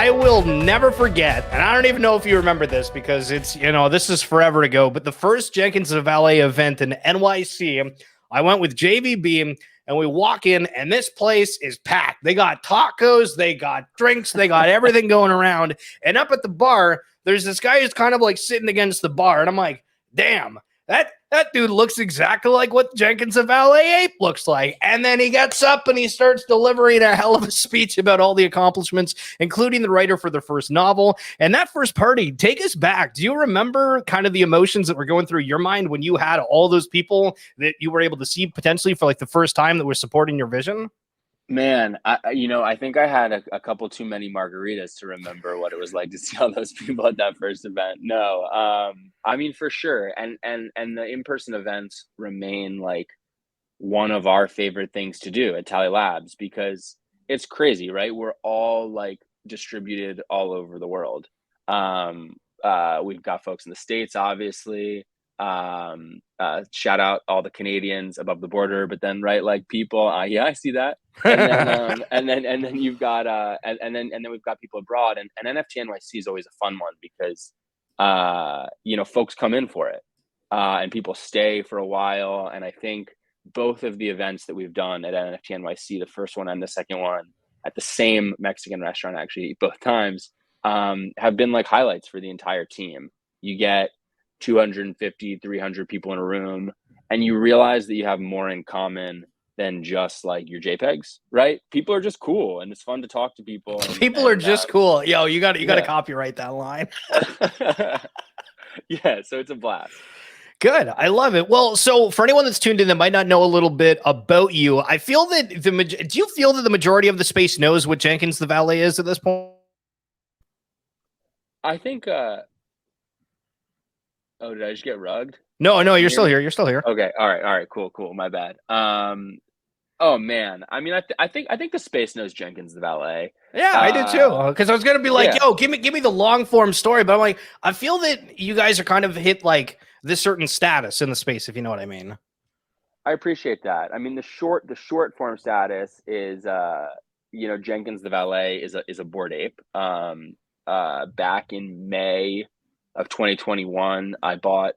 I will never forget, and I don't even know if you remember this because it's, this is forever ago, but the first Jenkins the Valet event in NYC, I went with JVB and we walk in and this place is packed. They got tacos, they got drinks, they got everything going around. And up at the bar, there's this guy who's kind of like sitting against the bar. And I'm like, damn, that dude looks exactly like what Jenkins the Valet Ape looks like. And then he gets up and he starts delivering a hell of a speech about all the accomplishments, including the writer for the first novel. And that first party, take us back. Do you remember kind of the emotions that were going through your mind when you had all those people that you were able to see potentially for like the first time that were supporting your vision? Man, I think I had a couple too many margaritas to remember what it was like to see all those people at that first event. No, I mean for sure, and the in-person events remain like one of our favorite things to do at Tally Labs because it's crazy, right? We're all like distributed all over the world. We've got folks in the States, obviously. Shout out all the Canadians above the border, but then right, like people, yeah, I see that. And then you've got and then we've got people abroad, and NFT NYC is always a fun one because folks come in for it, and people stay for a while. And I think both of the events that we've done at NFT NYC, the first one and the second one at the same Mexican restaurant, actually both times, have been like highlights for the entire team. You get 250, 300 people in a room, and you realize that you have more in common than just like your JPEGs, right? People are just cool, and it's fun to talk to people. People are just cool. Yo, you got to copyright that line. Yeah, so it's a blast. Good. I love it. Well, so for anyone that's tuned in that might not know a little bit about you, I feel that do you feel that the majority of the space knows what Jenkins the Valet is at this point? I think, oh, did I just get rugged? No, you're still here. You're still here. Okay. All right. Cool. My bad. Oh man. I mean, I think the space knows Jenkins the Valet. Yeah, I did too. Because I was gonna be like, yeah. yo, give me the long form story, but I'm like, I feel that you guys are kind of hit like this certain status in the space, if you know what I mean. I appreciate that. I mean, the short form status is, Jenkins the Valet is a Bored Ape. Back in May of 2021, I bought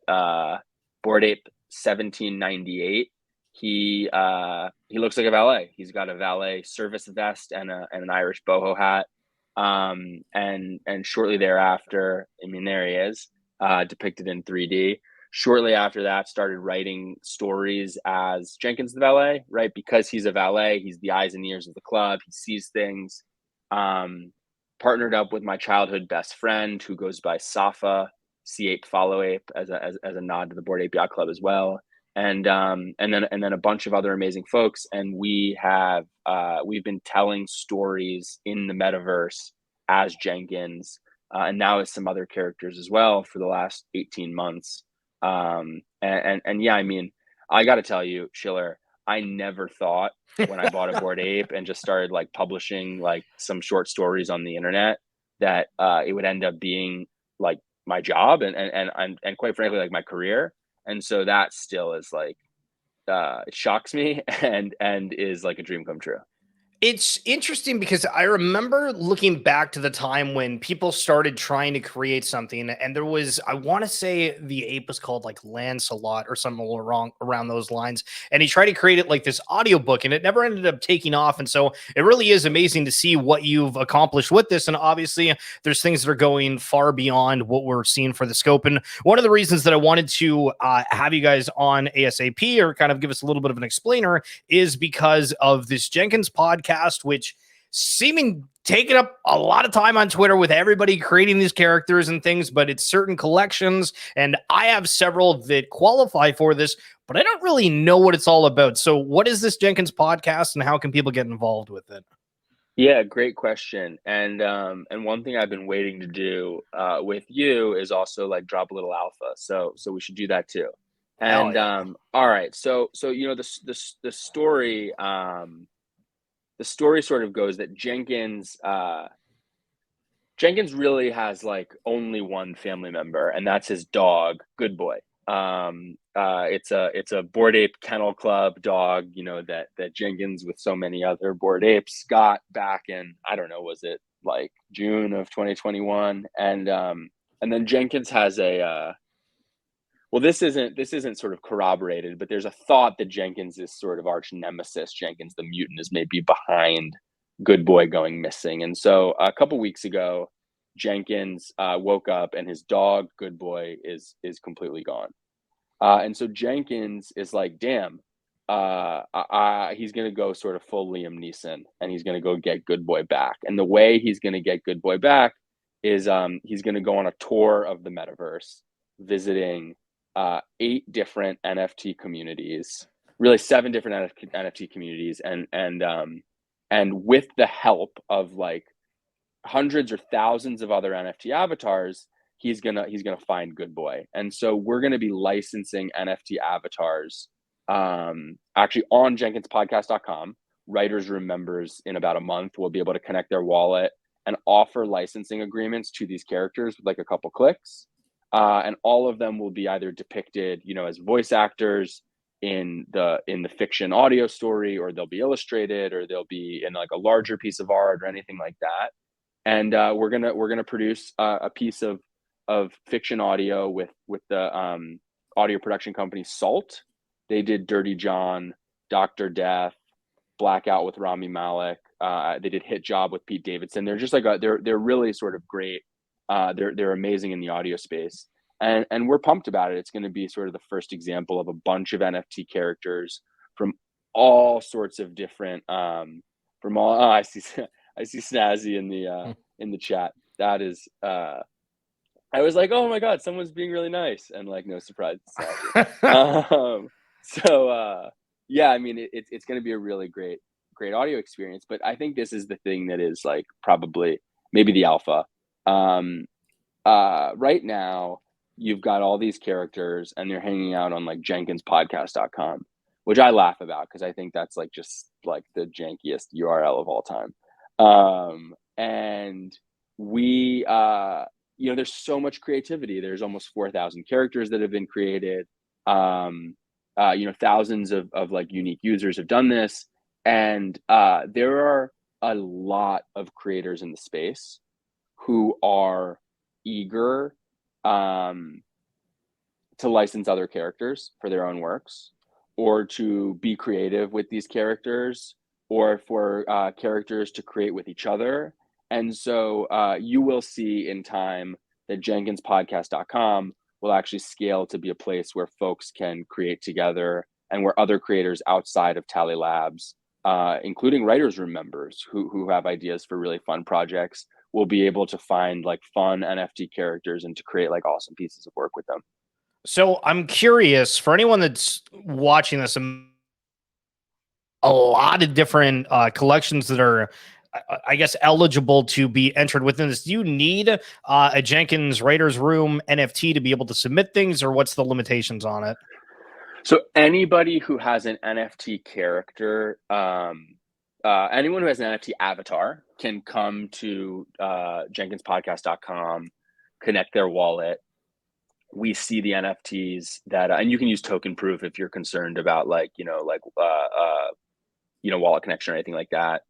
Bored Ape 1798. He looks like a valet. He's got a valet service vest and an Irish boho hat. And shortly thereafter, I mean, there he is, depicted in 3D. Shortly after that, started writing stories as Jenkins the Valet, right? Because he's a valet, he's the eyes and ears of the club. He sees things. Partnered up with my childhood best friend, who goes by Safa, C Ape Follow Ape, as a nod to the Bored Ape Yacht Club as well, and then a bunch of other amazing folks. And we've been telling stories in the metaverse as Jenkins, and now as some other characters as well for the last 18 months. And yeah, I mean, I got to tell you, Schiller, I never thought when I bought a Bored Ape and just started like publishing like some short stories on the internet that it would end up being like my job and quite frankly like my career. And so that still is like it shocks me and is like a dream come true. It's interesting because I remember looking back to the time when people started trying to create something, and there was, I want to say the ape was called like Lancelot or something around those lines. And he tried to create it like this audiobook, and it never ended up taking off. And so it really is amazing to see what you've accomplished with this. And obviously, there's things that are going far beyond what we're seeing for the scope. And one of the reasons that I wanted to have you guys on ASAP or kind of give us a little bit of an explainer is because of this Jenkins podcast, which seeming taking up a lot of time on Twitter with everybody creating these characters and things, but it's certain collections. And I have several that qualify for this, but I don't really know what it's all about. So what is this Jenkins podcast and how can people get involved with it? Yeah, great question. And one thing I've been waiting to do with you is also like drop a little alpha. So we should do that too. And yeah. All right. So the story the story sort of goes that Jenkins really has like only one family member, and that's his dog, Good Boy. It's a Bored Ape Kennel Club dog, that Jenkins, with so many other Bored Apes, got back in, I don't know, was it like June of 2021, and then Jenkins has a well, this isn't sort of corroborated, but there's a thought that Jenkins is sort of arch nemesis. Jenkins the mutant is maybe behind Good Boy going missing, and so a couple weeks ago, Jenkins woke up and his dog Good Boy is completely gone. And so Jenkins is like, damn, he's going to go sort of full Liam Neeson and he's going to go get Good Boy back. And the way he's going to get Good Boy back is he's going to go on a tour of the metaverse, visiting 8 different NFT communities, really 7 different NFT communities. And with the help of like hundreds or thousands of other NFT avatars, he's gonna find Good Boy. And so we're gonna be licensing NFT avatars actually on jenkinspodcast.com. Writers Room members in about a month will be able to connect their wallet and offer licensing agreements to these characters with like a couple clicks. And all of them will be either depicted, as voice actors in the fiction audio story, or they'll be illustrated, or they'll be in like a larger piece of art or anything like that. And we're gonna produce a piece of fiction audio with the audio production company Salt. They did Dirty John, Dr. Death, Blackout with Rami Malek. They did Hit Job with Pete Davidson. They're just like they're really sort of great. They're amazing in the audio space, and we're pumped about it. It's going to be sort of the first example of a bunch of NFT characters from all sorts of different from all. Oh, I see Snazzy in the chat. That is I was like, oh my god, someone's being really nice, and like no surprise. So yeah, I mean it's going to be a really great audio experience, but I think this is the thing that is like probably maybe the alpha. Right now you've got all these characters and they're hanging out on like jenkinspodcast.com, which I laugh about because I think that's like just like the jankiest URL of all time. And we there's so much creativity. There's almost 4,000 characters that have been created. Thousands of like unique users have done this, and there are a lot of creators in the space who are eager to license other characters for their own works, or to be creative with these characters, or for characters to create with each other. And so you will see in time that jenkinspodcast.com will actually scale to be a place where folks can create together, and where other creators outside of Tally Labs, including Writers Room members who have ideas for really fun projects, will be able to find like fun NFT characters and to create like awesome pieces of work with them. So I'm curious, for anyone that's watching this, a lot of different collections that are, I guess, eligible to be entered within this. Do you need a Jenkins Writers Room NFT to be able to submit things, or what's the limitations on it? So anybody who has an NFT character, anyone who has an NFT avatar can come to jenkinspodcast.com, connect their wallet. We see the NFTs that, and you can use token proof if you're concerned about like, wallet connection or anything like that.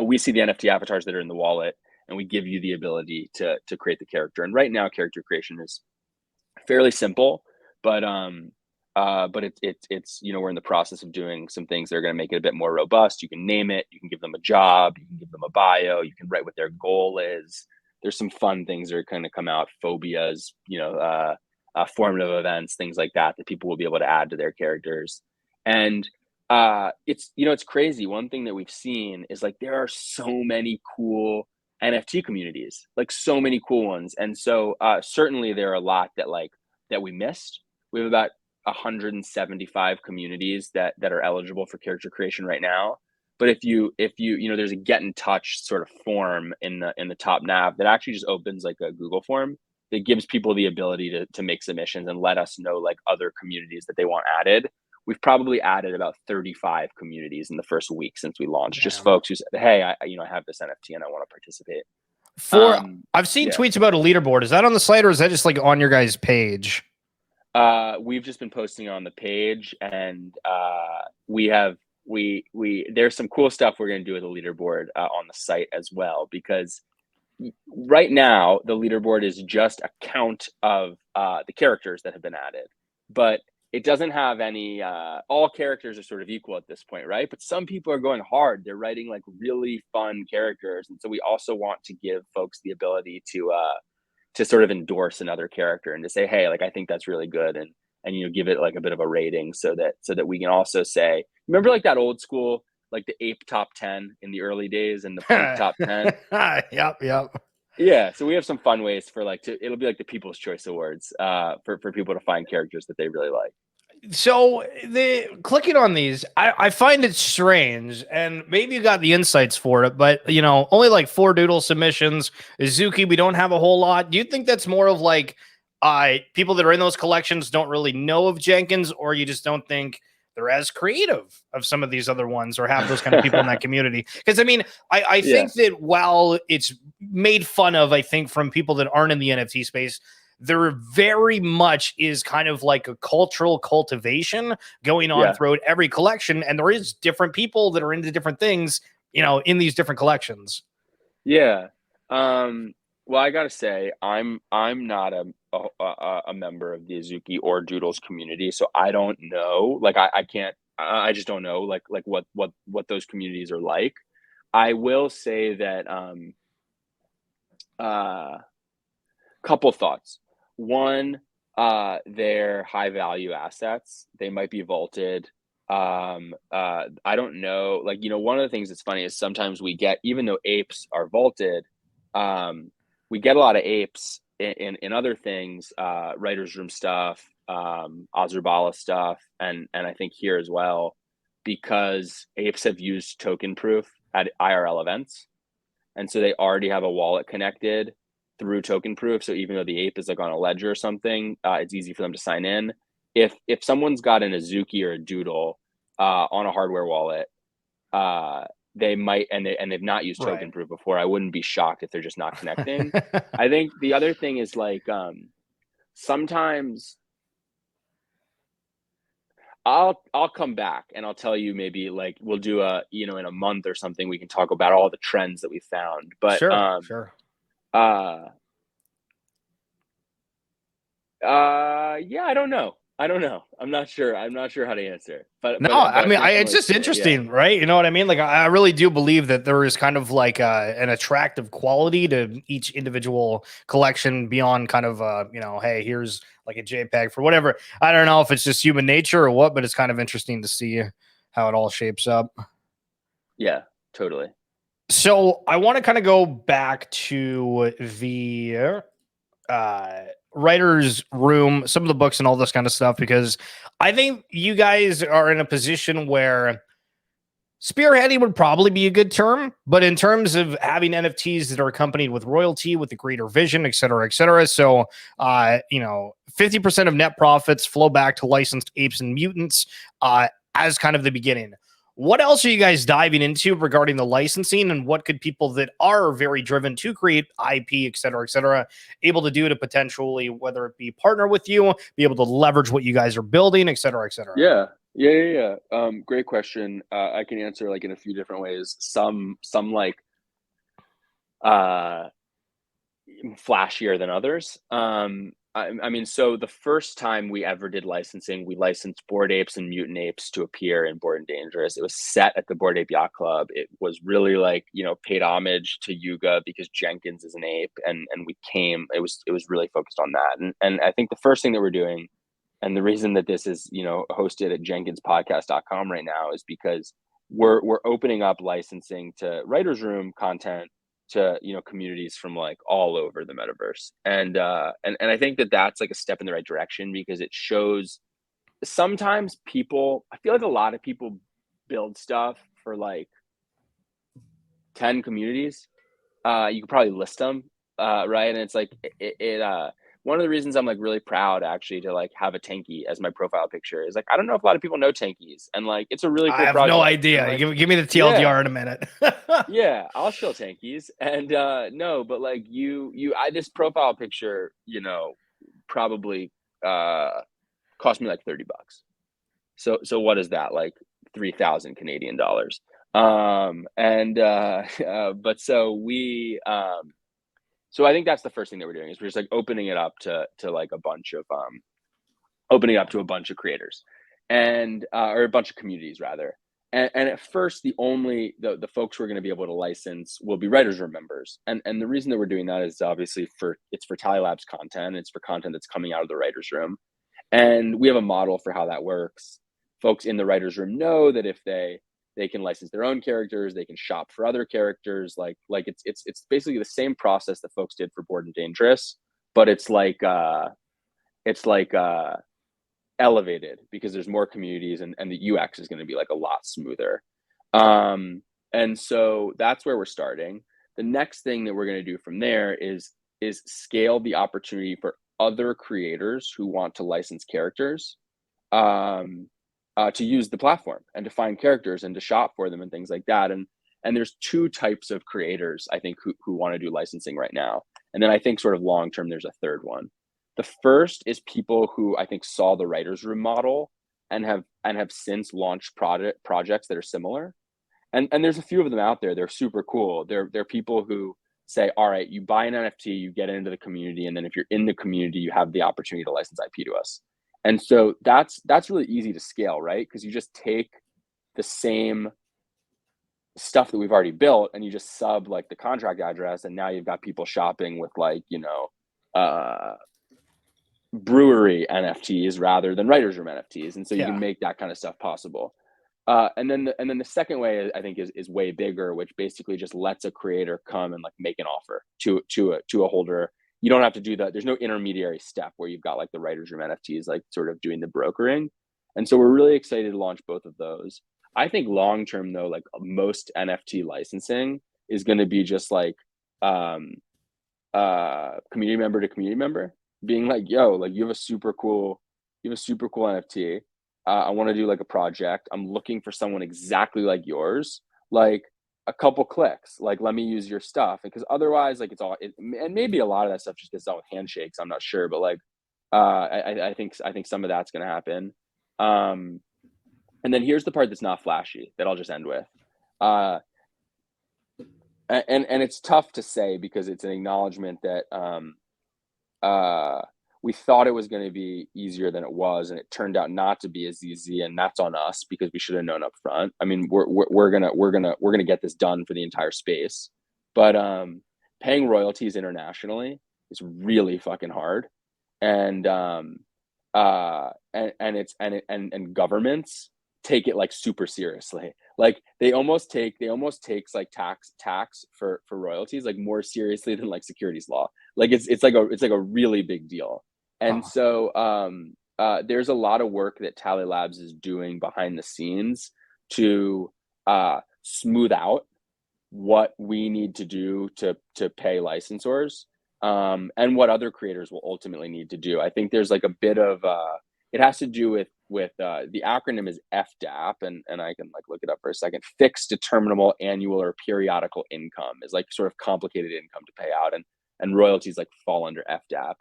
We see the NFT avatars that are in the wallet, and we give you the ability to create the character. And right now, character creation is fairly simple, but it's we're in the process of doing some things that are going to make it a bit more robust. You can name it, you can give them a job, you can give them a bio, you can write what their goal is. There's some fun things that are going to come out, phobias, formative events, things like that people will be able to add to their characters. And it's crazy. One thing that we've seen is like there are so many cool NFT communities, like so many cool ones. And so certainly there are a lot that we missed. We have about 175 communities that are eligible for character creation right now. But if you there's a get in touch sort of form in the top nav that actually just opens like a Google form that gives people the ability to make submissions and let us know like other communities that they want added. We've probably added about 35 communities in the first week since we launched. Damn. Just folks who said, hey, I have this NFT and I want to participate. I've seen tweets about a leaderboard. Is that on the site, or is that just like on your guys' page? We've just been posting on the page, and we have there's some cool stuff we're going to do with the leaderboard on the site as well, because right now the leaderboard is just a count of the characters that have been added, but it doesn't have any all characters are sort of equal at this point, right? But some people are going hard. They're writing like really fun characters, and so we also want to give folks the ability to sort of endorse another character and to say, hey, like I think that's really good, and you know, give it like a bit of a rating so that we can also say, remember like that old school, like the ape top 10 in the early days and the punk top 10. Yep. Yeah, so we have some fun ways for like it'll be like the People's Choice Awards for people to find characters that they really like. So the clicking on these, I find it strange, and maybe you got the insights for it, but you know, only like 4 doodle submissions. Izuki, we don't have a whole lot. Do you think that's more of like people that are in those collections don't really know of Jenkins, or you just don't think they're as creative of some of these other ones, or have those kind of people in that community? Because I mean, I think that while it's made fun of, I think from people that aren't in the NFT space, there very much is kind of like a cultural cultivation going on Yeah. throughout every collection, and there is different people that are into different things, you know, in these different collections. Yeah. Well, I gotta say, I'm not a member of the Azuki or Doodles community, so I don't know. Like, I can't. I just don't know. Like what those communities are like. I will say that uh, couple thoughts. One, they're high value assets. They might be vaulted. I don't know. Like, you know, one of the things that's funny is sometimes we get, even though apes are vaulted, we get a lot of apes in other things, writers room stuff, Azurbala stuff, and I think here as well, because apes have used token proof at IRL events, and so they already have a wallet connected through token proof. So even though the ape is like on a ledger or something, it's easy for them to sign in. If someone's got an Azuki or a Doodle on a hardware wallet, they might, and they've not used token Right. proof before. I wouldn't be shocked if they're just not connecting. I think the other thing is like sometimes I'll come back and I'll tell you, maybe like we'll do a, you know, in a month or something, we can talk about all the trends that we found. But Sure. uh yeah, I don't know. I'm not sure. I'm not sure how to answer. But No, but I but I've mean, it's definitely just seen it. Yeah. interesting, right? You know what I mean? Like, I really do believe that there is kind of like an attractive quality to each individual collection beyond kind of, you know, hey, here's like a JPEG for whatever. I don't know if it's just human nature or what, but it's kind of interesting to see how it all shapes up. Yeah, totally. So I want to kind of go back to the uh writer's room, some of the books and all this kind of stuff, because I think you guys are in a position where spearheading would probably be a good term, but in terms of having NFTs that are accompanied with royalty, with a greater vision, et cetera, et cetera. So, you know, 50% of net profits flow back to licensed apes and mutants as kind of the beginning. What else are you guys diving into regarding the licensing, and what could people that are very driven to create IP, et cetera, able to do to potentially, whether it be partner with you, be able to leverage what you guys are building, et cetera, et cetera? Yeah. Great question. I can answer like in a few different ways. Some like uh flashier than others. I mean, so the first time we ever did licensing, we licensed Bored Apes and Mutant Apes to appear in Bored and Dangerous. It was set at the Bored Ape Yacht Club. It was really like, you know, paid homage to Yuga because Jenkins is an ape, and we came. It was really focused on that, and I think the first thing that we're doing, and the reason that this is, you know, hosted at jenkinspodcast.com right now, is because we're opening up licensing to writers room content to, you know, communities from like all over the metaverse, and I think that that's like a step in the right direction, because it shows sometimes people, I feel like a lot of people build stuff for like 10 communities. You could probably list them, right? And it's like one of the reasons I'm like really proud actually to like have a tanky as my profile picture is like, I don't know if a lot of people know tankies, and like it's a really I cool have no project, and idea. like Give me the yeah, TLDR in a minute. yeah, I'll show tankies. And no, but like I this profile picture, you know, probably uh cost me like $30. So what is that, like 3,000 Canadian dollars. But so I think that's the first thing that we're doing, is we're just like opening it up to like a bunch of creators, and or a bunch of communities rather. And at first, the folks we're going to be able to license will be writers' room members. And the reason that we're doing that is obviously it's for Tally Labs content. It's for content that's coming out of the writers' room. And we have a model for how that works. Folks in the writers' room know that if they can license their own characters, they can shop for other characters. Like it's basically the same process that folks did for Bored and Dangerous, but it's like elevated because there's more communities, and the UX is going to be like a lot smoother. And so that's where we're starting. The next thing that we're going to do from there is scale the opportunity for other creators who want to license characters to use the platform and to find characters and to shop for them and things like that. And there's two types of creators, I think, who want to do licensing right now. And then I think sort of long term, there's a third one. The first is people who I think saw the writers' room model and have since launched projects that are similar. And there's a few of them out there. They're super cool. They're people who say, all right, you buy an NFT, you get into the community, and then if you're in the community, you have the opportunity to license IP to us. And so that's really easy to scale, right? Because you just take the same stuff that we've already built and you just sub like the contract address, and now you've got people shopping with like, brewery NFTs rather than writers' room NFTs. And so you can make that kind of stuff possible. And then the second way I think is way bigger, which basically just lets a creator come and like make an offer to a holder. You don't have to do that. There's no intermediary step where you've got like the writers' room NFTs like sort of doing the brokering. And so we're really excited to launch both of those. I think long term though, like most NFT licensing is going to be just like community member to community member being like, yo, like you have a super cool NFT. I want to do like a project. I'm looking for someone exactly like yours. Like a couple clicks, like let me use your stuff. Because otherwise, like and maybe a lot of that stuff just gets done with handshakes. I'm not sure, but like I think some of that's going to happen. And then here's the part that's not flashy that I'll just end with. And it's tough to say because it's an acknowledgement that we thought it was going to be easier than it was, and it turned out not to be as easy, and that's on us because we should have known up front. I mean, we're gonna get this done for the entire space, but paying royalties internationally is really fucking hard, and governments take it like super seriously. Like they almost takes like tax for royalties like more seriously than like securities law. Like it's like a really big deal. And so there's a lot of work that Tally Labs is doing behind the scenes to smooth out what we need to do to pay licensors, and what other creators will ultimately need to do. I think there's like a bit of it has to do with the acronym is FDAP, and I can like look it up for a second. Fixed determinable annual or periodical income is like sort of complicated income to pay out, and royalties like fall under FDAP.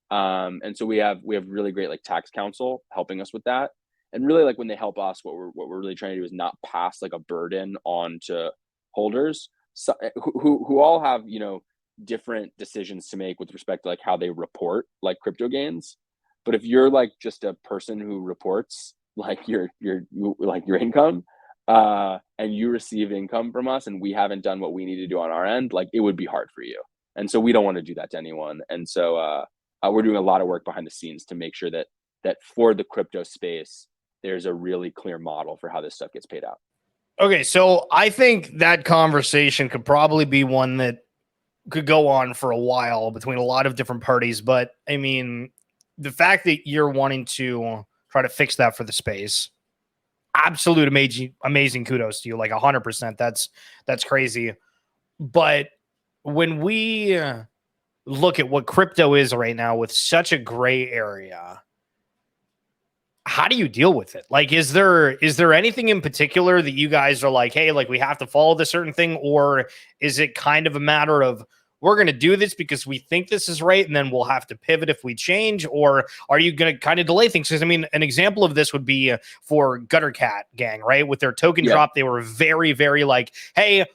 And so we have really great like tax counsel helping us with that. And really like when they help us, what we're really trying to do is not pass like a burden on to holders who all have, different decisions to make with respect to like how they report like crypto gains. But if you're like just a person who reports like your income, and you receive income from us and we haven't done what we need to do on our end, like it would be hard for you. And so we don't want to do that to anyone. And so we're doing a lot of work behind the scenes to make sure that for the crypto space, there's a really clear model for how this stuff gets paid out. Okay, so I think that conversation could probably be one that could go on for a while between a lot of different parties. But I mean, the fact that you're wanting to try to fix that for the space, absolute amazing kudos to you, like 100%. That's crazy. But when we look at what crypto is right now with such a gray area, how do you deal with it? Like, is there anything in particular that you guys are like, hey, like we have to follow this certain thing? Or is it kind of a matter of we're going to do this because we think this is right, and then we'll have to pivot if we change? Or are you going to kind of delay things? Because I mean, an example of this would be for Gutter Cat Gang, right? With their token drop, they were very, very like, hey,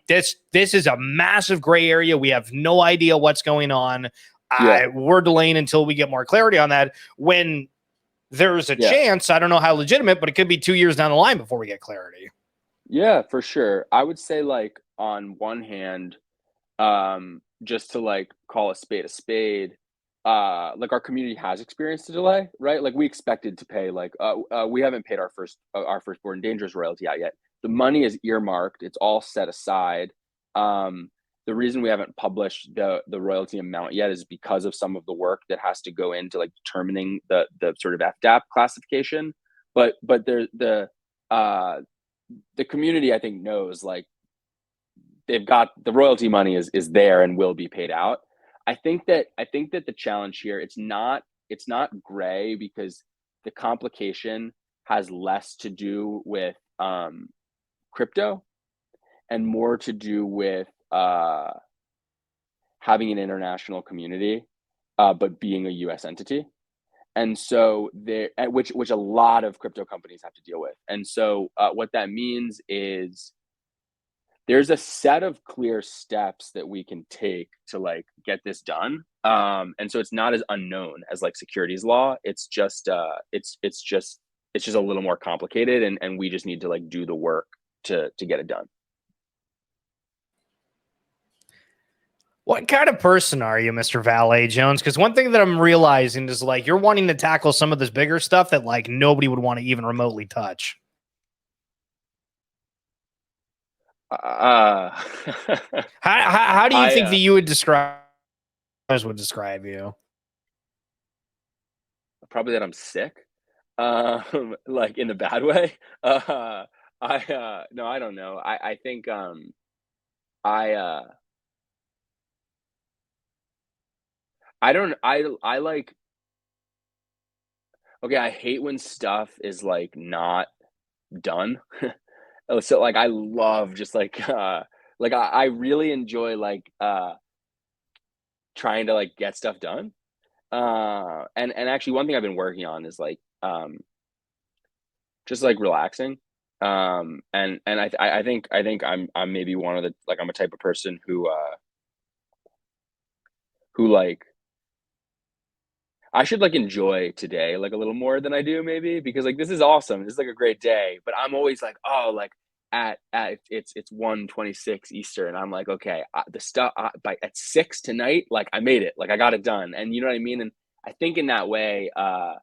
this is a massive gray area. We have no idea what's going on. We're delaying until we get more clarity on that. When there's a chance, I don't know how legitimate, but it could be 2 years down the line before we get clarity. Yeah, for sure. I would say, like, on one hand, just to like call a spade, like our community has experienced a delay, right? Like we expected to pay, like, we haven't paid our first Bored and Dangerous royalty out yet. The money is earmarked, it's all set aside. The reason we haven't published the royalty amount yet is because of some of the work that has to go into like determining the sort of FDAP classification. But the community, I think, knows, like, they've got the royalty money is there and will be paid out. I think that the challenge here, it's not gray, because the complication has less to do with crypto and more to do with having an international community, but being a US entity. And so which a lot of crypto companies have to deal with. And so what that means is there's a set of clear steps that we can take to like get this done. And so it's not as unknown as like securities law. It's just it's just a little more complicated, and we just need to like do the work to get it done. What kind of person are you, Mr. Valet Jones? Because one thing that I'm realizing is like you're wanting to tackle some of this bigger stuff that like nobody would want to even remotely touch. How do you think that you would describe you? Probably that I'm sick, like in a bad way. No, I don't know. I think I I don't I like okay, I hate when stuff is like not done. So like I love just like I really enjoy like trying to like get stuff done. And actually one thing I've been working on is like just like relaxing. And I think I'm maybe one of the, like, I'm a type of person who like I should like enjoy today like a little more than I do, maybe, because like this is awesome. This is like a great day, but I'm always like, oh, like at it's 1:26 Eastern, and I'm like, okay, the stuff by at 6 tonight, like I made it, like I got it done, and you know what I mean. And I think in that way, I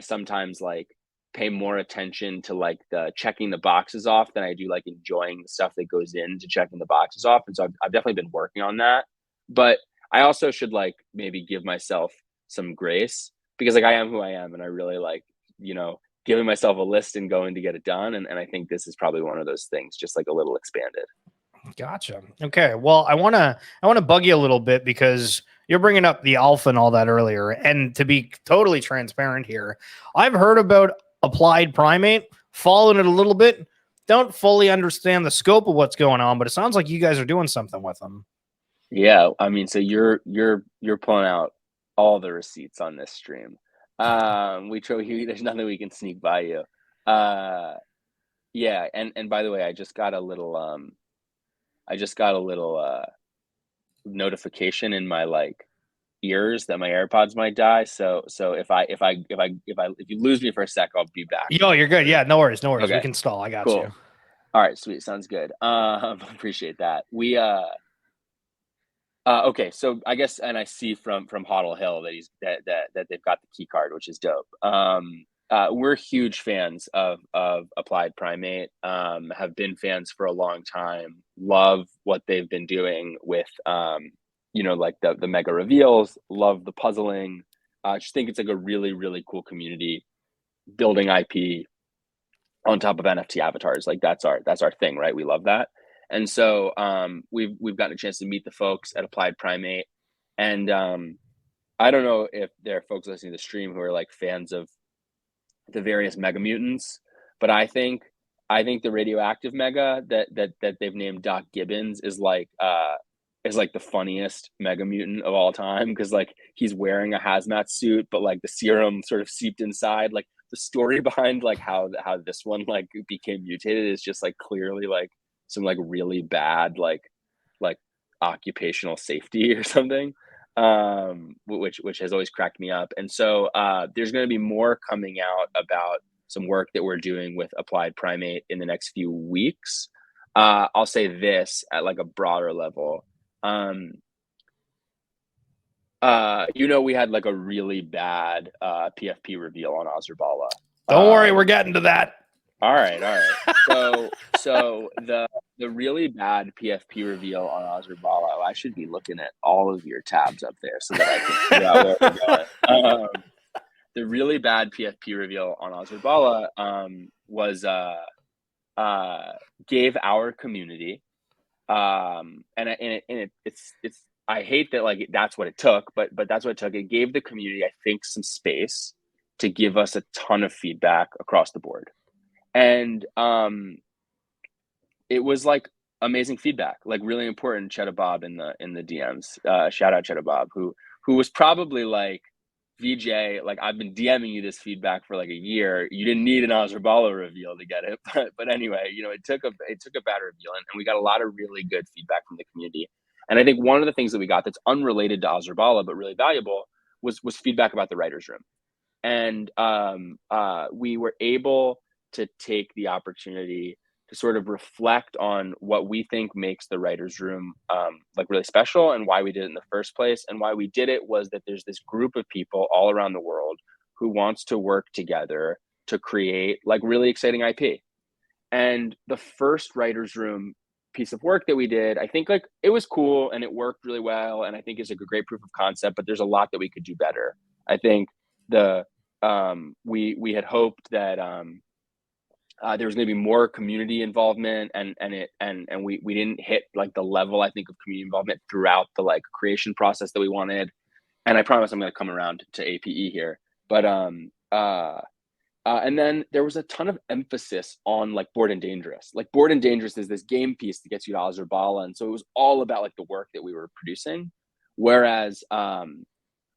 sometimes like pay more attention to like the checking the boxes off than I do like enjoying the stuff that goes into checking the boxes off. And so I've definitely been working on that, but I also should like maybe give myself some grace, because like I am who I am, and I really like, giving myself a list and going to get it done. And I think this is probably one of those things, just like a little expanded. Gotcha. Okay. Well, I wanna bug you a little bit because you're bringing up the alpha and all that earlier. And to be totally transparent here, I've heard about applied primate, following it a little bit. Don't fully understand the scope of what's going on, but it sounds like you guys are doing something with them. Yeah, I mean, so you're pulling out all the receipts on this stream. We show you, there's nothing we can sneak by you. Uh, yeah, and by the way, I just got a little notification in my like ears that my AirPods might die. So if you lose me for a sec, I'll be back. Yo, you're good. Yeah, no worries, no worries. We Okay, can stall. I got cool. you. All right, sweet, sounds good. Appreciate that. Okay, so I guess, and I see from Hoddle Hill that that they've got the key card, which is dope. We're huge fans of Applied Primate. Have been fans for a long time. Love what they've been doing with like the mega reveals. Love the puzzling. I just think it's like a really, really cool community building IP on top of NFT avatars. Like that's our thing, right? We love that. And so we've gotten a chance to meet the folks at Applied Primate, and I don't know if there are folks listening to the stream who are like fans of the various mega mutants, but I think the radioactive mega that they've named Doc Gibbons is like is like the funniest Mega Mutant of all time, because like he's wearing a hazmat suit, but like the serum sort of seeped inside. Like the story behind like how this one like became mutated is just like clearly like some like really bad like occupational safety or something, which has always cracked me up. And so there's going to be more coming out about some work that we're doing with applied primate in the next few weeks. I'll say this at like a broader level. We had like a really bad PFP reveal on Azurbala. Don't worry, we're getting to that. All right. So the really bad PFP reveal on Azurbala. I should be looking at all of your tabs up there so that I can figure out where we're going. The really bad PFP reveal on Azurbala was gave our community, it's I hate that like that's what it took, but that's what it took. It gave the community, I think, some space to give us a ton of feedback across the board. And it was like amazing feedback, like really important. Cheddar Bob in the DMs, shout out Cheddar Bob, who was probably like, VJ, like I've been DMing you this feedback for like a year. You didn't need an Azurbala reveal to get it, but anyway, it took a bad reveal, and we got a lot of really good feedback from the community. And I think one of the things that we got that's unrelated to Azurbala but really valuable was feedback about the writers' room. And we were able to take the opportunity to sort of reflect on what we think makes the writers' room like really special, and why we did it in the first place. And why we did it was that there's this group of people all around the world who wants to work together to create like really exciting IP. And the first writers' room piece of work that we did, I think like it was cool and it worked really well, and I think it's a great proof of concept, but there's a lot that we could do better. I think we had hoped that there was going to be more community involvement, and we didn't hit like the level, I think, of community involvement throughout the like creation process that we wanted. And I promise I'm going to come around to APE here, but and then there was a ton of emphasis on like Bored and Dangerous. Like Bored and Dangerous is this game piece that gets you to Azurbala, and so it was all about like the work that we were producing. Whereas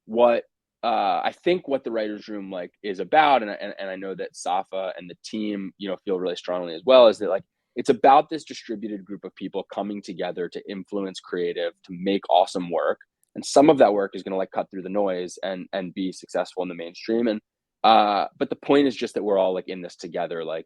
what I think what the writers' room like is about, and I know that Safa and the team feel really strongly as well, is that like it's about this distributed group of people coming together to influence creative, to make awesome work, and some of that work is going to like cut through the noise and be successful in the mainstream. And but the point is just that we're all like in this together, like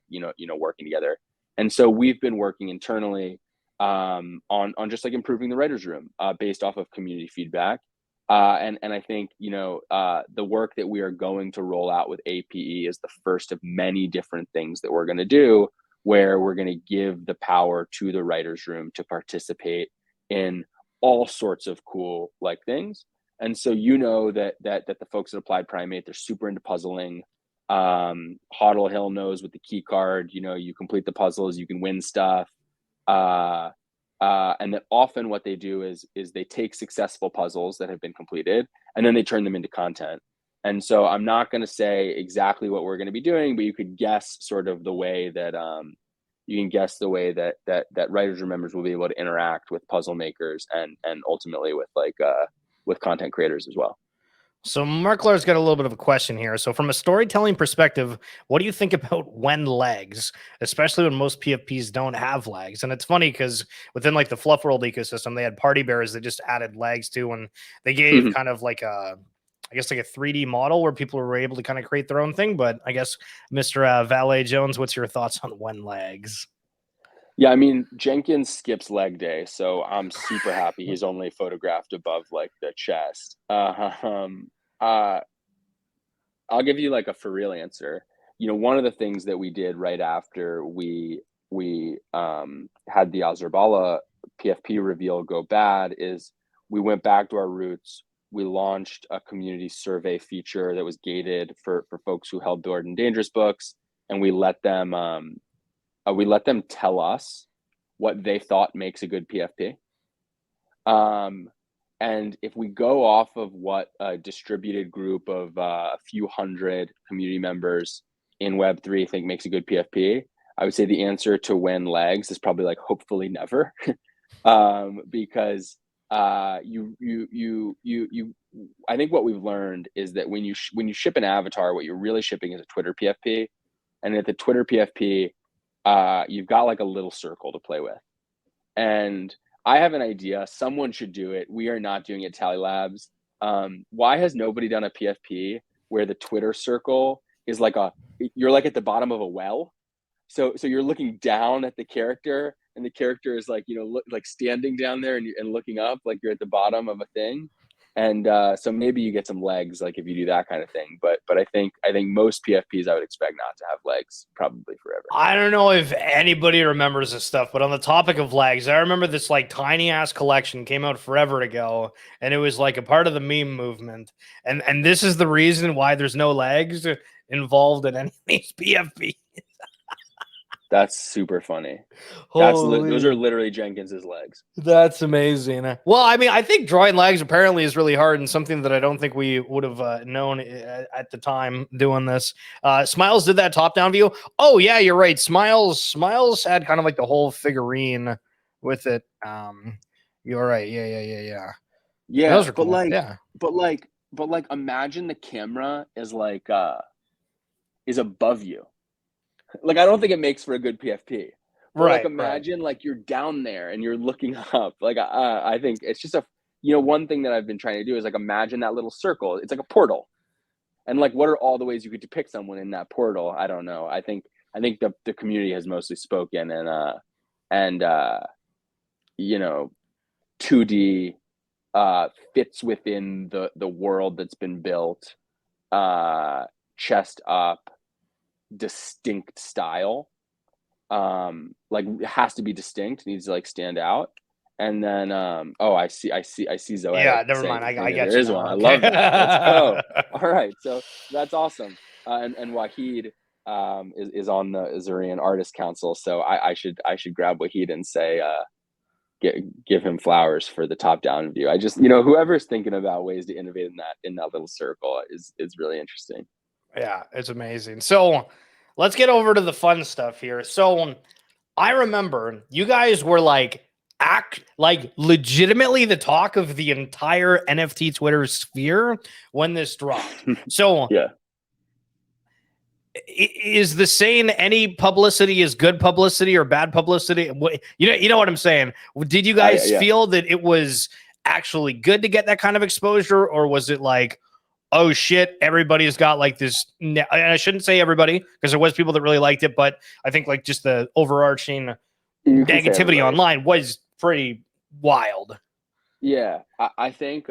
working together. And so we've been working internally on just like improving the writers' room based off of community feedback. And I think, the work that we are going to roll out with APE is the first of many different things that we're going to do, where we're going to give the power to the writers' room to participate in all sorts of cool like things. And so, that the folks at Applied Primate, they're super into puzzling. Hoddle Hill knows with the key card, you complete the puzzles, you can win stuff. And that often what they do is they take successful puzzles that have been completed, and then they turn them into content. And so I'm not going to say exactly what we're going to be doing, but you could guess sort of the way that that writers' room members will be able to interact with puzzle makers and ultimately with with content creators as well. So Mark Lar's got a little bit of a question here. So from a storytelling perspective, what do you think about when legs, especially when most PFPs don't have legs? And it's funny because within like the Fluff World ecosystem, they had party bears that just added legs to, and they gave kind of like a 3D model where people were able to kind of create their own thing. But I guess Mr. Valet Jones, what's your thoughts on when legs? Yeah, I mean, Jenkins skips leg day, so I'm super happy he's only photographed above like the chest. I'll give you like a for real answer. One of the things that we did right after we had the Azurbala PFP reveal go bad is we went back to our roots. We launched a community survey feature that was gated for folks who held Bored and Dangerous books, and we let them tell us what they thought makes a good PFP. And if we go off of what a distributed group of a few hundred community members in Web3 think makes a good PFP, I would say the answer to when legs is probably like hopefully never. Because you I think what we've learned is that when you ship an avatar, what you're really shipping is a Twitter PFP, and at the Twitter PFP, you've got like a little circle to play with. And I have an idea. Someone should do it. We are not doing it, Tally Labs. Why has nobody done a PFP where the Twitter circle is like you're like at the bottom of a well? So you're looking down at the character, and the character is like, like standing down there and looking up like you're at the bottom of a thing. And so maybe you get some legs, like if you do that kind of thing. But I think most PFPs I would expect not to have legs probably forever. I don't know if anybody remembers this stuff, but on the topic of legs, I remember this like tiny ass collection came out forever ago, and it was like a part of the meme movement. And this is the reason why there's no legs involved in any of these PFP. That's super funny. Those are literally Jenkins's legs. That's amazing. Well, I mean, I think drawing legs apparently is really hard and something that I don't think we would have known at the time doing this. Smiles did that top-down view. Oh yeah, you're right. Smiles had kind of like the whole figurine with it. You're right. Yeah. Yeah, Those are cool. but like, imagine the camera is like is above you. Like, I don't think it makes for a good PFP. But Right. like, imagine like you're down there and you're looking up. Like, I think it's just one thing that I've been trying to do is like imagine that little circle. It's like a portal, and like, what are all the ways you could depict someone in that portal? I don't know. I think the community has mostly spoken, and 2D fits within the world that's been built, chest up, distinct style, like it has to be distinct, needs to like stand out. And then I see Zoe. Yeah, never mind. I get there you is now. one. I Okay. love that. Let's go. All right, so that's awesome. And Wahid is on the Azurian Artist Council, so I should grab Wahid and say give him flowers for the top down view. I just, whoever's thinking about ways to innovate in that little circle is really interesting. Yeah, it's amazing. So let's get over to the fun stuff here. So I remember you guys were like legitimately the talk of the entire NFT Twitter sphere when this dropped. So yeah. Is the saying any publicity is good publicity or bad publicity? You know what I'm saying? Did you guys feel that it was actually good to get that kind of exposure, or was it like, oh shit, everybody's got like this? And I shouldn't say everybody, because there was people that really liked it, but I think like just the overarching negativity online was pretty wild. Yeah, I think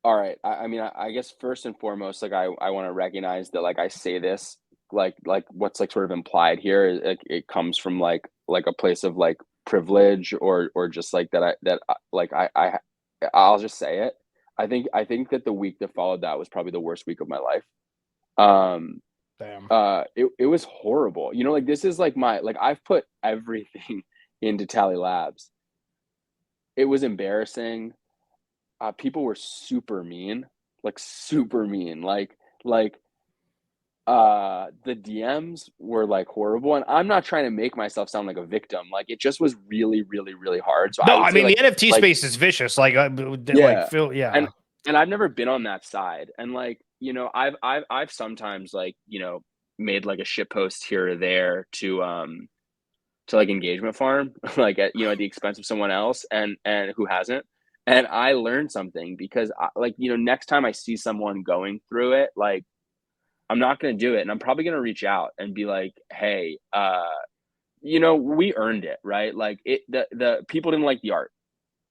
all right. I mean, I guess first and foremost, like I want to recognize that, like I say this, like what's like sort of implied here is it comes from like a place of like privilege or just like I'll just say it. I think that the week that followed that was probably the worst week of my life. Damn. It was horrible. Like this is like I've put everything into Tally Labs. It was embarrassing. People were super mean, like super mean. Like the DMs were like horrible, and I'm not trying to make myself sound like a victim. Like it just was really, really, really hard. So no, I mean like, the NFT space is vicious. Like, and I've never been on that side, and like I've sometimes like made like a shit post here or there to like engagement farm, like at the expense of someone else, and who hasn't. And I learned something because next time I see someone going through it, like I'm not going to do it. And I'm probably going to reach out and be like, hey, we earned it, right? Like the people didn't like the art,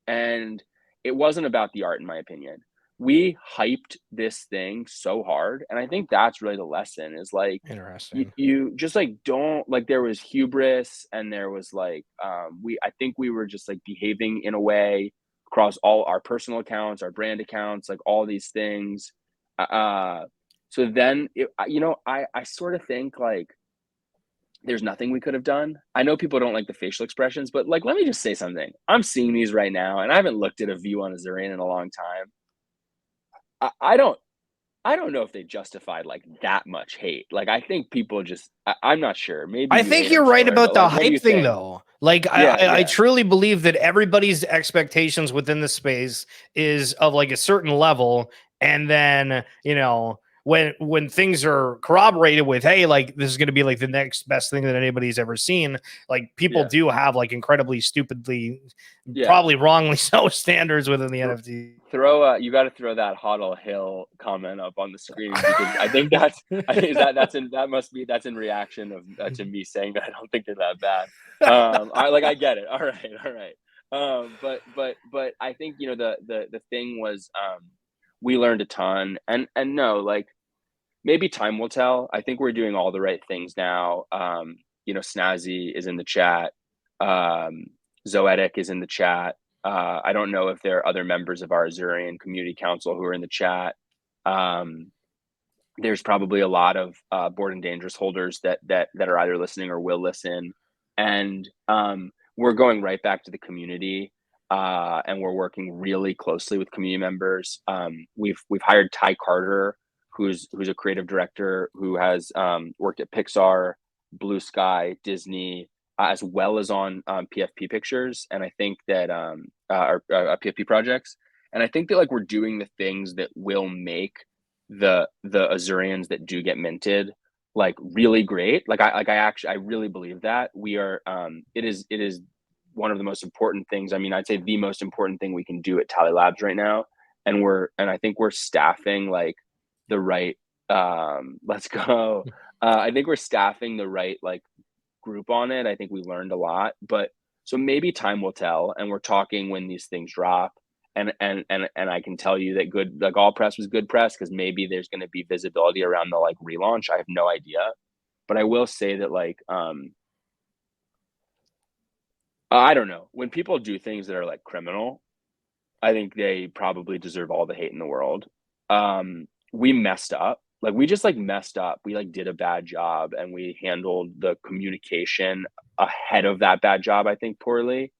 and it wasn't about the art, in my opinion. We hyped this thing so hard. And I think that's really the lesson is like, interesting. You just like, don't like, there was hubris, and there was like, I think we were just like behaving in a way across all our personal accounts, our brand accounts, like all these things. So then, I sort of think like there's nothing we could have done. I know people don't like the facial expressions, but like, let me just say something. I'm seeing these right now, and I haven't looked at a view on Azurian in a long time. I don't I don't know if they justified like that much hate. Like I think people just I'm not sure. Maybe I you think hate him, you're right Schiller, about but the like what do hype you thing, think? though. Like, Yeah, I yeah. truly believe that everybody's expectations within the space is of like a certain level, and then when things are corroborated with, hey, like this is going to be like the next best thing that anybody's ever seen, like people Yeah. do have like incredibly stupidly, Yeah. probably wrongly so, standards within the Th- NFT. Throw you got to throw that Huddle Hill comment up on the screen because I think I think that's in reaction of to me saying that I don't think they're that bad. I get it. All right, all right. But I think the thing was we learned a ton and no, like maybe time will tell. I think we're doing all the right things now. Snazzy is in the chat. Um, Zoetic is in the chat. I don't know if there are other members of our Azurian Community Council who are in the chat. Um, there's probably a lot of Bored and Dangerous holders that are either listening or will listen, and we're going right back to the community, and we're working really closely with community members. We've hired Ty Carter, who's a creative director who has worked at Pixar, Blue Sky, Disney, as well as on PFP Pictures, and I think that our PFP projects, and I think that like we're doing the things that will make the Azurians that do get minted like really great. I really believe that we are it is one of the most important things. I mean, I'd say the most important thing we can do at Tally Labs right now. And I think we're staffing like the right let's go. I think we're staffing the right like group on it. I think we learned a lot, but so maybe time will tell. And we're talking when these things drop. And I can tell you that good like all press was good press because maybe there's going to be visibility around the like relaunch. I have no idea, but I will say that like I don't know when people do things that are like criminal. I think they probably deserve all the hate in the world. We messed up. Like we just like messed up. We like did a bad job and we handled the communication ahead of that bad job, I think, poorly.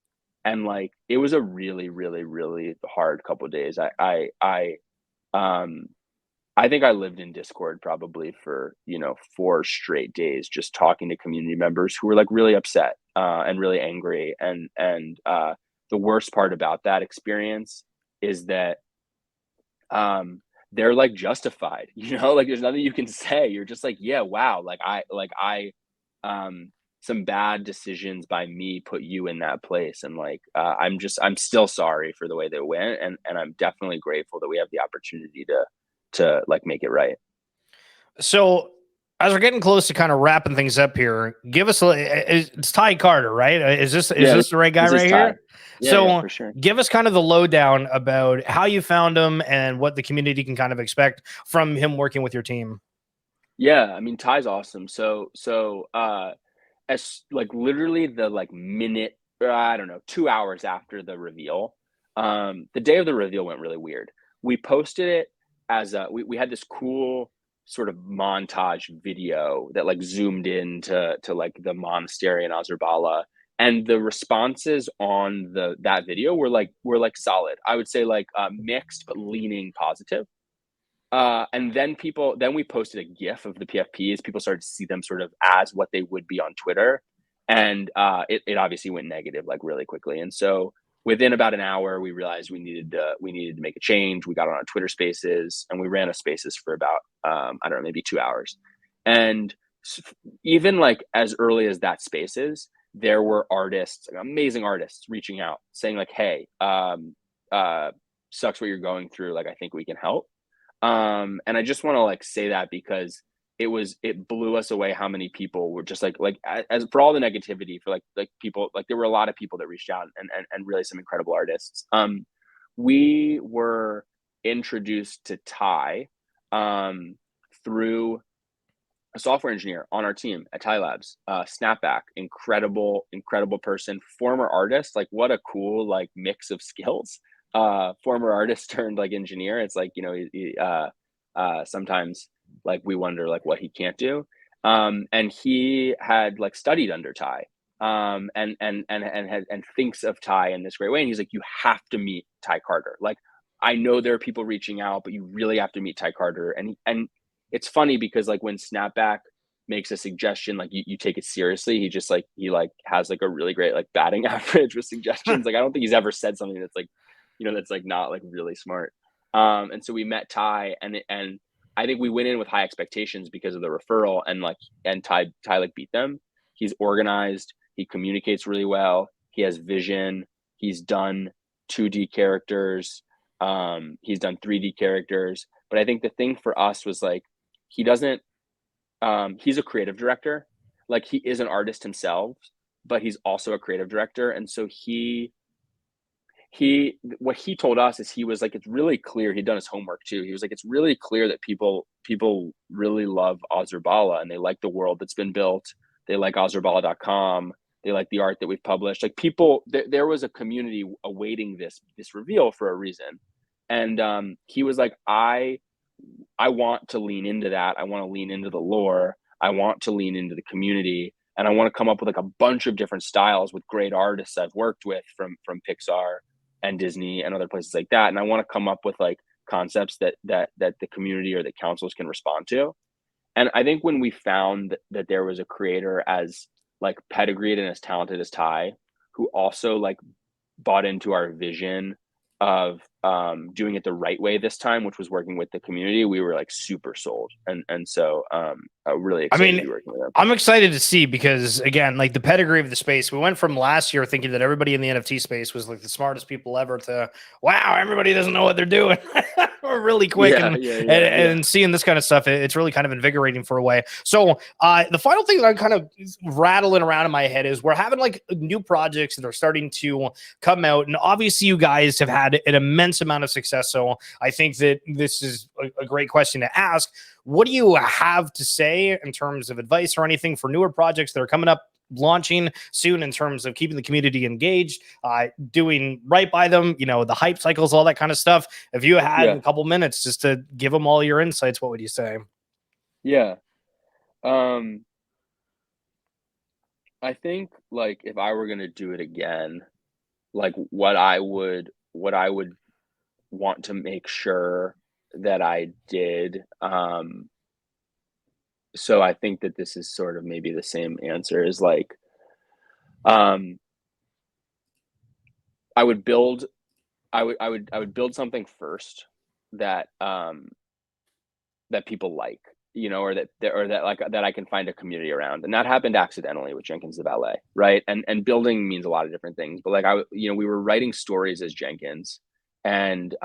And like it was a really, really, really hard couple of days. Um I think I lived in Discord probably for, 4 straight days just talking to community members who were like really upset and really angry. And the worst part about that experience is that they're like justified, like there's nothing you can say. You're just like, yeah, wow, um some bad decisions by me put you in that place. And like I'm still sorry for the way they went, and I'm definitely grateful that we have the opportunity to like make it right. So, as we're getting close to kind of wrapping things up here, give us it's Ty Carter, right? Is Yeah, this the right guy this is right Ty. here? Yeah, So, for sure. give us kind of the lowdown about how you found him and what the community can kind of expect from him working with your team. Yeah, I mean Ty's awesome. As like literally the like minute, I don't know, 2 hours after the reveal, the day of the reveal went really weird. We posted it as we had this cool sort of montage video that like zoomed in to like the monastery in Azurbala, and the responses on that video were like solid. I would say like mixed but leaning positive. And then we posted a GIF of the PFPs. People started to see them sort of as what they would be on Twitter, and it obviously went negative like really quickly. And so within about an hour, we realized we needed to make a change. We got on our Twitter Spaces, and we ran a Spaces for about I don't know, maybe 2 hours. And even like as early as that Spaces, there were artists, like amazing artists, reaching out saying like, "Hey, sucks what you're going through. Like, I think we can help." And I just want to like say that because it blew us away how many people were just like as for all the negativity for like people, like there were a lot of people that reached out, and really some incredible artists. We were introduced to Ty through a software engineer on our team at Ty Labs. Snapback, incredible person, former artist. Like what a cool like mix of skills. Former artist turned like engineer. It's like sometimes like we wonder like what he can't do. And he had like studied under Ty. And thinks of Ty in this great way. And he's like, you have to meet Ty Carter. Like I know there are people reaching out, but you really have to meet Ty Carter. And it's funny because like when Snapback makes a suggestion, like you take it seriously. He just like he like has like a really great like batting average with suggestions. Like I don't think he's ever said something that's like, that's like not like really smart. And so we met Ty, and I think we went in with high expectations because of the referral, and Ty like beat them. He's organized. He communicates really well. He has vision. He's done 2D characters. He's done 3D characters. But I think the thing for us was like he doesn't. He's a creative director. Like he is an artist himself, but he's also a creative director, and so he what he told us is he was like, it's really clear, he'd done his homework too. He was like, it's really clear that people really love Azurbala, and they like the world that's been built. They like azurbala.com. They like the art that we've published. Like people, there was a community awaiting this reveal for a reason. And he was like, I want to lean into that. I want to lean into the lore. I want to lean into the community, and I want to come up with like a bunch of different styles with great artists I've worked with from Pixar and Disney and other places like that. And I want to come up with like concepts that the community or the councils can respond to. And I think when we found that there was a creator as like pedigreed and as talented as Ty, who also like bought into our vision of doing it the right way this time, which was working with the community, we were like super sold. And so really I excited to mean, be working with them. I'm excited to see, because again, like the pedigree of the space, we went from last year thinking that everybody in the NFT space was like the smartest people ever to, wow, everybody doesn't know what they're doing. We're really quick. And seeing this kind of stuff, it's really kind of invigorating for a way. So the final thing that I'm kind of rattling around in my head is we're having like new projects that are starting to come out. And obviously you guys have had an immense amount of success. So I think that this is a great question to ask. What do you have to say in terms of advice or anything for newer projects that are coming up, launching soon, in terms of keeping the community engaged, doing right by them, the hype cycles, all that kind of stuff? If you had a couple minutes just to give them all your insights, what would you say? Yeah. I think like if I were going to do it again, like what I would want to make sure that I did. So I think that this is sort of maybe the same answer, is like, um, I would build, I would build something first that, that people like, or that like that I can find a community around. And that happened accidentally with Jenkins the Valet, right? And building means a lot of different things, but like we were writing stories as Jenkins, and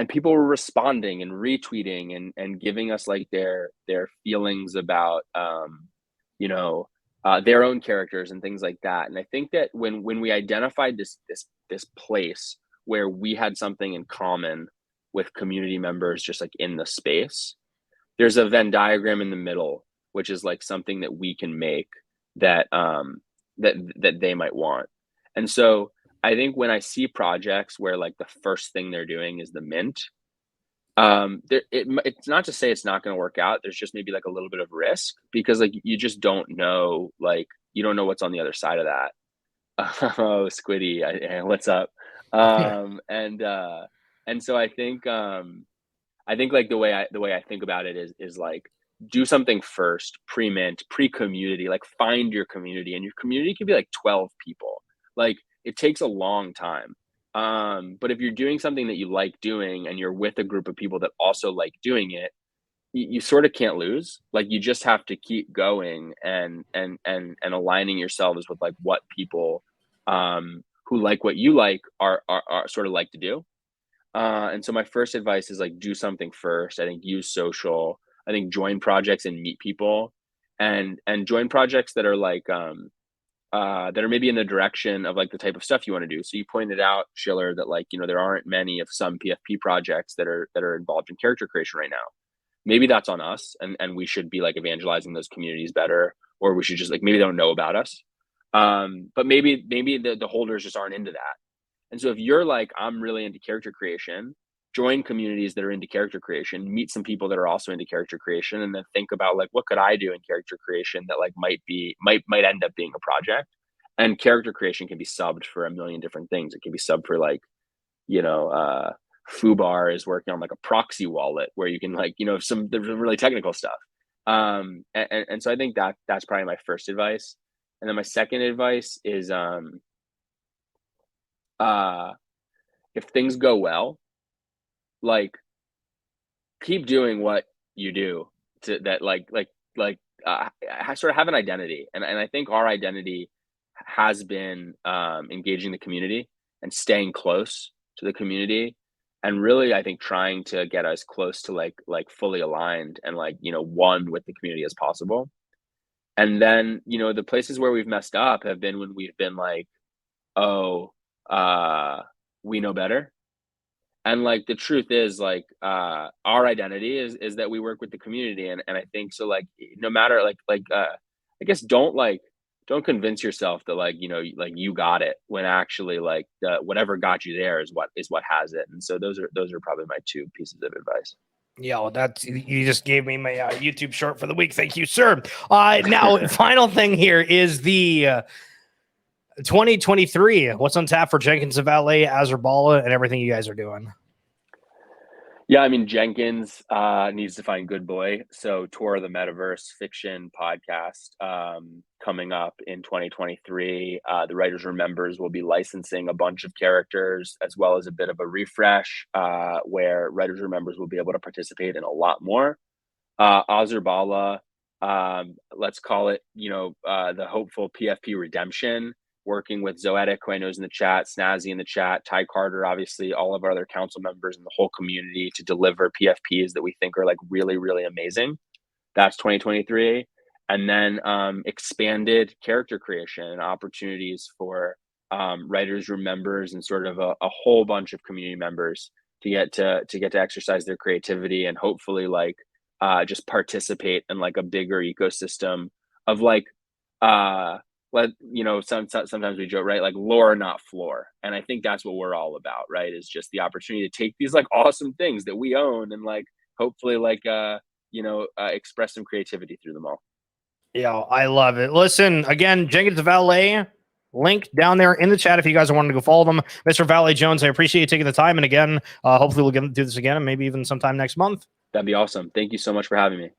people were responding and retweeting and giving us like their feelings about their own characters and things like that. And I think that when we identified this place where we had something in common with community members just like in the space, there's a Venn diagram in the middle, which is like something that we can make that that they might want. And so I think when I see projects where like the first thing they're doing is the mint, it's not to say it's not going to work out. There's just maybe like a little bit of risk, because like you just don't know, like you don't know what's on the other side of that. Oh, Squiddy, what's up? And so I think like the way I think about it is like, do something first, pre-mint, pre-community, like find your community, and your community can be like 12 people. Like it takes a long time. But if you're doing something that you like doing and you're with a group of people that also like doing it, you sort of can't lose. Like you just have to keep going and aligning yourselves with like what people who like what you like are sort of like to do. And so my first advice is like, do something first. I think use social. I think join projects and meet people, and join projects that are like that are maybe in the direction of like the type of stuff you want to do. So you pointed out, Schiller, that like there aren't many of some PFP projects that are involved in character creation right now. Maybe that's on us, and we should be like evangelizing those communities better, or we should just like, maybe they don't know about us. But maybe the holders just aren't into that. And so if you're like, I'm really into character creation, join communities that are into character creation, meet some people that are also into character creation, and then think about like, what could I do in character creation that like might end up being a project. And character creation can be subbed for a million different things. It can be subbed for like, you know, Fubar is working on like a proxy wallet where you can like, there's really technical stuff. And so I think that's probably my first advice. And then my second advice is, if things go well, like keep doing what you do to that, sort of have an identity. And I think our identity has been engaging the community and staying close to the community, and really I think trying to get as close to like fully aligned and one with the community as possible. And then the places where we've messed up have been when we've been like, oh, we know better. And like the truth is like our identity is that we work with the community, and I think so, like no matter I guess don't convince yourself that you got it, when actually like whatever got you there is what has it. And so those are probably my two pieces of advice. Yeah, well, you just gave me my YouTube short for the week. Thank you, sir. Now, final thing here is the 2023. What's on tap for Jenkins the Valet, Azurbala, and everything you guys are doing? Yeah, I mean, Jenkins needs to find Good Boy. So Tour of the Metaverse fiction podcast coming up in 2023. The Writers Remembers will be licensing a bunch of characters, as well as a bit of a refresh where Writers Remembers will be able to participate in a lot more. Azurbala, let's call it, the hopeful PFP redemption, working with Zoetic, who I know is in the chat, Snazzy in the chat, Ty Carter, obviously, all of our other council members and the whole community to deliver PFPs that we think are like really, really amazing. That's 2023. And then expanded character creation and opportunities for Writers Remembers and sort of a whole bunch of community members to get to exercise their creativity and hopefully just participate in like a bigger ecosystem of sometimes we joke, right? Like lore, not floor. And I think that's what we're all about, right? Is just the opportunity to take these like awesome things that we own and hopefully express some creativity through them all. Yeah, I love it. Listen, again, Jenkins the Valet, link down there in the chat if you guys are wanting to go follow them. Mr. Valet Jones, I appreciate you taking the time. And again, hopefully we'll do this again and maybe even sometime next month. That'd be awesome. Thank you so much for having me.